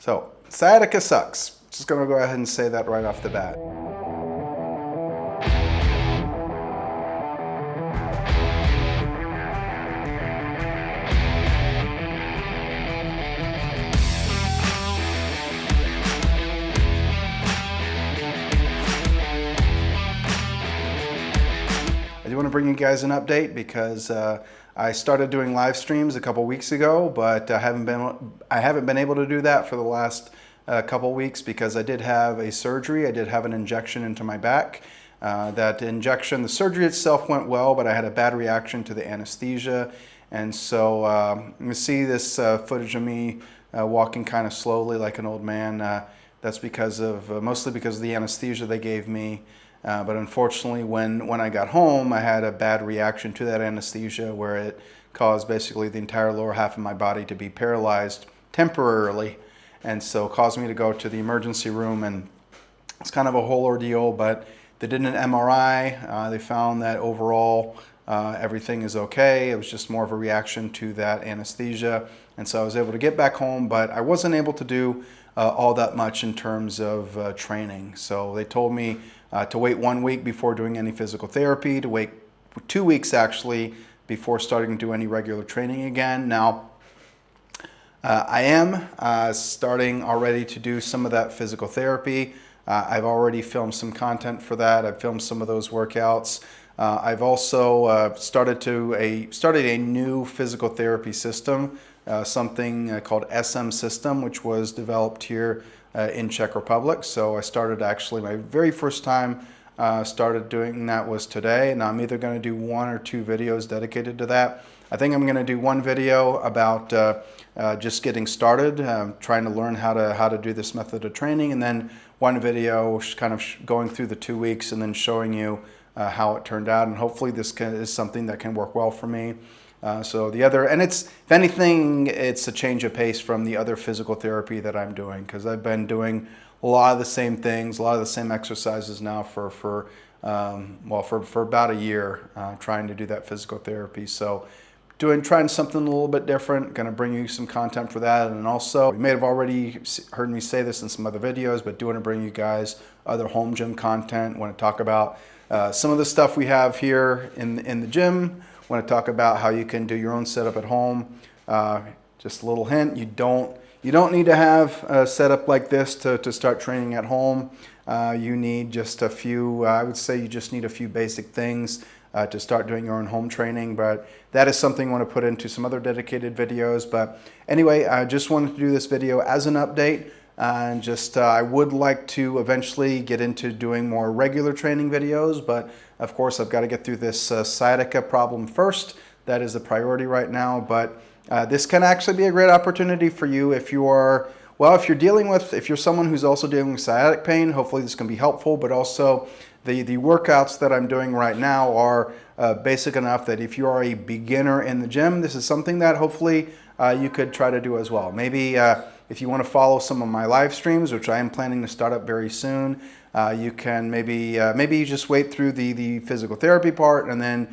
So sciatica sucks. Just gonna go ahead and say that right off the bat. I do want to bring you guys an update because I started doing live streams a couple weeks ago, but I haven't been able to do that for the last couple weeks because I did have a surgery. I did have an injection into my back. That injection, the surgery itself went well, but I had a bad reaction to the anesthesia. And so you see this footage of me walking kind of slowly like an old man. That's because of mostly because of the anesthesia they gave me. But unfortunately, when I got home, I had a bad reaction to that anesthesia where it caused basically the entire lower half of my body to be paralyzed temporarily. And so caused me to go to the emergency room, and it's kind of a whole ordeal, but they did an MRI. They found that overall everything is okay. It was just more of a reaction to that anesthesia. And so I was able to get back home, but I wasn't able to do all that much in terms of training. So they told me to wait 1 week before doing any physical therapy, to wait 2 weeks actually before starting to do any regular training again. Now, I am starting already to do some of that physical therapy. I've already filmed some content for that. I've filmed some of those workouts. I've also started a new physical therapy system, something called SM system, which was developed here in Czech Republic. So I started actually my very first time started doing that was today, and I'm either going to do 1 or 2 videos dedicated to that. I think I'm going to do one video about just getting started, trying to learn how to do this method of training, and then one video kind of going through the 2 weeks and then showing you how it turned out. And hopefully this is something that can work well for me. So the other, and it's, if anything, it's a change of pace from the other physical therapy that I'm doing, because I've been doing a lot of the same things, a lot of the same exercises now for about a year, trying to do that physical therapy. So trying something a little bit different, going to bring you some content for that. And also, you may have already heard me say this in some other videos, but do want to bring you guys other home gym content. Want to talk about some of the stuff we have here in the gym. Want to talk about how you can do your own setup at home. Just a little hint, you don't need to have a setup like this to start training at home. You need just a few, I would say you just need a few basic things to start doing your own home training, but that is something I want to put into some other dedicated videos. But anyway, I just wanted to do this video as an update, and just I would like to eventually get into doing more regular training videos, but of course I've got to get through this sciatica problem first. That is the priority right now, but this can actually be a great opportunity for you if you are, well, if you're someone who's also dealing with sciatic pain. Hopefully this can be helpful, but also the workouts that I'm doing right now are basic enough that if you are a beginner in the gym, this is something that hopefully you could try to do as well. Maybe if you want to follow some of my live streams, which I am planning to start up very soon, you can maybe you just wait through the physical therapy part and then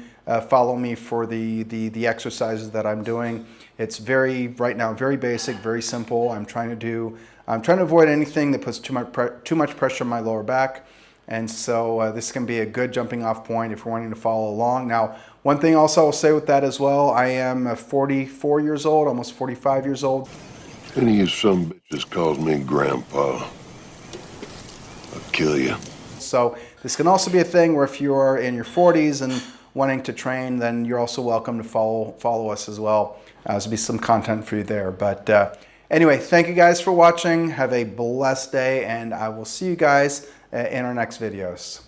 follow me for the exercises that I'm doing. It's right now very basic, very simple. I'm trying to avoid anything that puts too much pressure on my lower back. And so this can be a good jumping off point if you're wanting to follow along. Now, one thing also I'll say with that as well, I am 44 years old, almost 45 years old. Any of you some bitches calls me grandpa, I'll kill you. So this can also be a thing where if you're in your 40s and wanting to train, then you're also welcome to follow us as well. There'll be some content for you there. But anyway, thank you guys for watching. Have a blessed day, and I will see you guys in our next videos.